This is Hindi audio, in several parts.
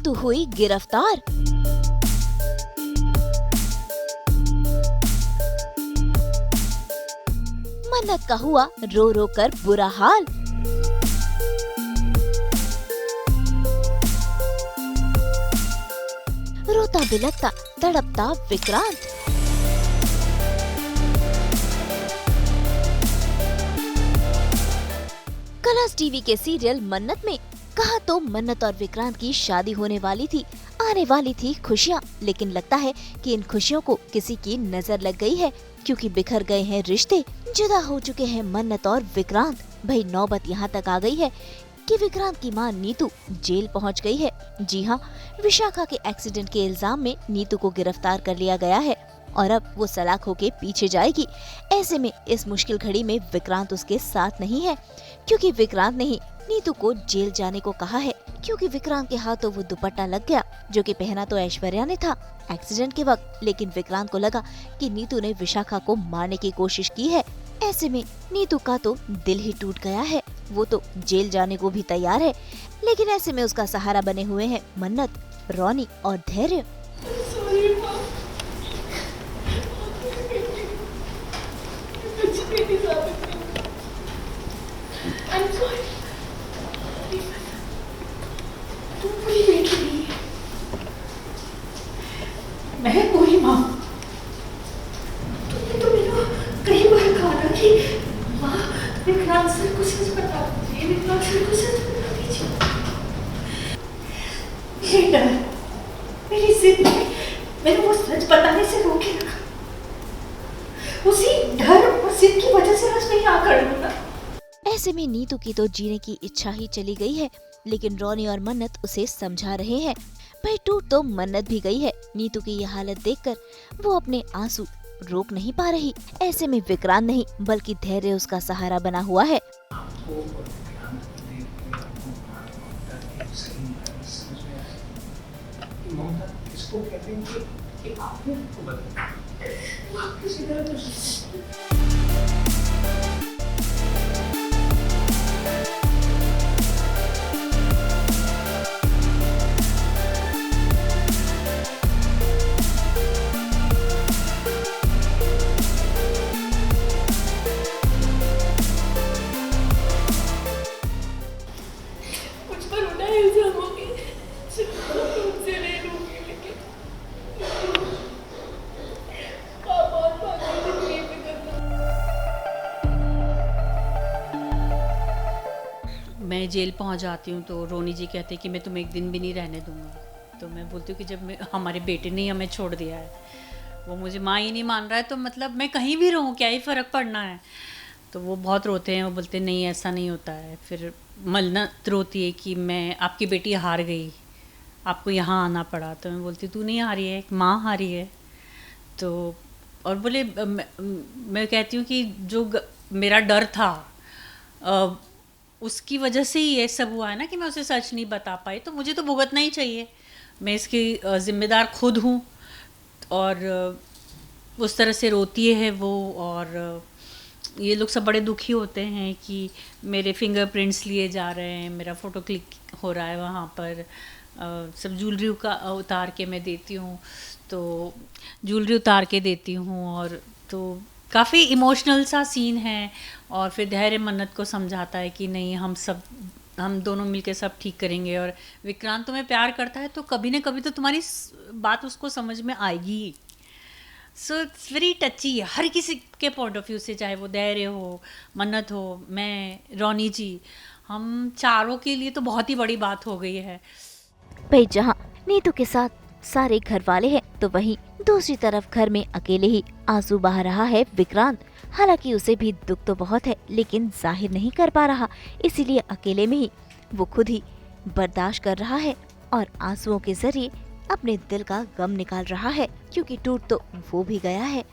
नीतू हुई गिरफ्तार। मन्नत का हुआ रो रो कर बुरा हाल। रोता बिलखता तड़पता विक्रांत। कलर्स टीवी के सीरियल मन्नत में कहा तो मन्नत और विक्रांत की शादी होने वाली थी, आने वाली थी खुशियाँ, लेकिन लगता है कि इन खुशियों को किसी की नजर लग गई है, क्योंकि बिखर गए हैं रिश्ते, जुदा हो चुके हैं मन्नत और विक्रांत। भाई नौबत यहाँ तक आ गई है कि विक्रांत की मां नीतू जेल पहुंच गई है। जी हाँ, विशाखा के एक्सीडेंट के इल्जाम में नीतू को गिरफ्तार कर लिया गया है और अब वो सलाखों के पीछे जाएगी। ऐसे में इस मुश्किल घड़ी में विक्रांत उसके साथ नहीं है, क्योंकि विक्रांत ने ही नीतू को जेल जाने को कहा है, क्योंकि विक्रांत के हाथों वो दुपट्टा लग गया जो कि पहना तो ऐश्वर्या ने था एक्सीडेंट के वक्त, लेकिन विक्रांत को लगा कि नीतू ने विशाखा को मारने की कोशिश की है। ऐसे में नीतू का तो दिल ही टूट गया है, वो तो जेल जाने को भी तैयार है, लेकिन ऐसे में उसका सहारा बने हुए हैं मन्नत, रोनी और धैर्य। मैं कोई माँ, तुमने तो मेरा कई बार कहा था कि माँ विक्रांत सर को सच बता दीजिए, विक्रांत सर को सच बता दीजिए। ये डर मेरी जिद में मैंने वो सच बताने से रोके रखा। उसी डर और जिद की वजह से आज मैं यहाँ खड़ी हूँ ना। ऐसे में नीतू की तो जीने की इच्छा ही चली गई है, लेकिन रोनी और मन्नत उसे समझा रहे हैं। भाई टूट तो मन्नत भी गई है, नीतू की यह हालत देखकर वो अपने आंसू रोक नहीं पा रही। ऐसे में विक्रांत नहीं बल्कि धैर्य उसका सहारा बना हुआ है। मैं जेल पहुंच जाती हूँ तो रोनी जी कहते हैं कि मैं तुम्हें एक दिन भी नहीं रहने दूंगा। तो मैं बोलती हूँ कि जब हमारे बेटे ने हमें छोड़ दिया है, वो मुझे माँ ही नहीं मान रहा है, तो मतलब मैं कहीं भी रहूँ क्या ही फ़र्क पड़ना है। तो वो बहुत रोते हैं, वो बोलते हैं नहीं ऐसा नहीं होता है। फिर मन्नत रोती है कि मैं आपकी बेटी हार गई, आपको यहाँ आना पड़ा। तो मैं बोलती तू नहीं हारी है, माँ हारी है। तो और बोले मैं कहती हूँ कि जो मेरा डर था उसकी वजह से ही ये सब हुआ है ना, कि मैं उसे सच नहीं बता पाई, तो मुझे तो भुगतना ही चाहिए, मैं इसकी ज़िम्मेदार खुद हूँ। और उस तरह से रोती है वो, और ये लोग सब बड़े दुखी होते हैं कि मेरे फिंगरप्रिंट्स लिए जा रहे हैं, मेरा फ़ोटो क्लिक हो रहा है वहाँ पर, सब ज्वेलरी का उतार के मैं देती हूँ, तो ज्वेलरी उतार के देती हूँ। और तो काफ़ी इमोशनल सा सीन है। और फिर धैर्य मन्नत को समझाता है कि नहीं हम दोनों मिलकर सब ठीक करेंगे, और विक्रांत तुम्हें प्यार करता है तो कभी ना कभी तो तुम्हारी बात उसको समझ में आएगी। सो इट्स वेरी टची हर किसी के पॉइंट ऑफ व्यू से, चाहे वो धैर्य हो, मन्नत हो, मैं, रोनी जी, हम चारों के लिए तो बहुत ही बड़ी बात हो गई है। भाई जहाँ नीतू के साथ सारे घर वाले हैं, तो वहीं दूसरी तरफ घर में अकेले ही आंसू बहा रहा है विक्रांत। हालांकि उसे भी दुख तो बहुत है, लेकिन जाहिर नहीं कर पा रहा, इसीलिए अकेले में ही वो खुद ही बर्दाश्त कर रहा है और आंसुओं के जरिए अपने दिल का गम निकाल रहा है, क्योंकि टूट तो वो भी गया है।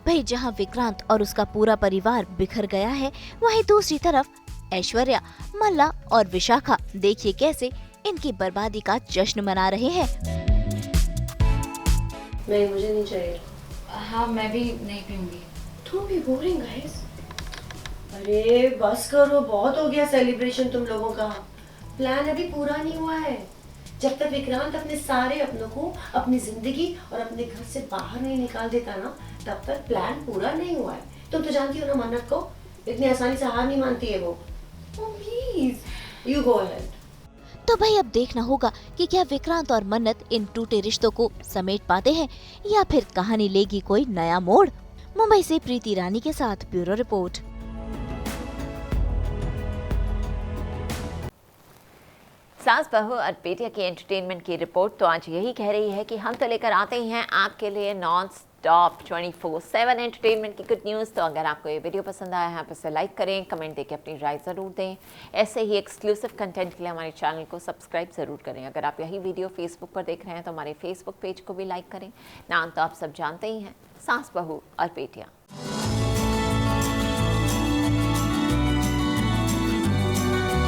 भाई जहां विक्रांत और उसका पूरा परिवार बिखर गया है, वहीं दूसरी तरफ ऐश्वर्या, मल्ला और विशाखा देखिए कैसे इनकी बर्बादी का जश्न मना रहे हैं। नहीं, मुझे नहीं चाहिए। हाँ, मैं भी नहीं पीऊंगी। तुम भी बोरिंग गाइस। अरे बस करो, बहुत हो गया सेलिब्रेशन तुम लोगों का। प्लान अभी पूरा नहीं हुआ है। जब तक विक्रांत अपने सारे अपनों को अपनी जिंदगी और अपने घर से बाहर नहीं निकाल देता ना, तब तक प्लान पूरा नहीं हुआ है। तुम तो जानती हो ना मन्नत को, इतनी आसानी से हार नहीं मानती है वो। Please you go ahead. तो भाई अब देखना होगा कि क्या विक्रांत और मन्नत इन टूटे रिश्तों को समेट पाते हैं या फिर कहानी लेगी कोई नया मोड़। मुंबई से प्रीति रानी के साथ ब्यूरो रिपोर्ट। सास बहू और बेटिया की एंटरटेनमेंट की रिपोर्ट तो आज यही कह रही है कि हम तो लेकर आते ही हैं आपके लिए नॉन स्टॉप 24/7 एंटरटेनमेंट की गुड न्यूज़। तो अगर आपको ये वीडियो पसंद आया है आप इसे लाइक करें, कमेंट देके अपनी राय ज़रूर दें। ऐसे ही एक्सक्लूसिव कंटेंट के लिए हमारे चैनल को सब्सक्राइब ज़रूर करें। अगर आप यही वीडियो फेसबुक पर देख रहे हैं तो हमारे फेसबुक पेज को भी लाइक करें। नाम तो आप सब जानते ही हैं, सास बहू और बेटिया।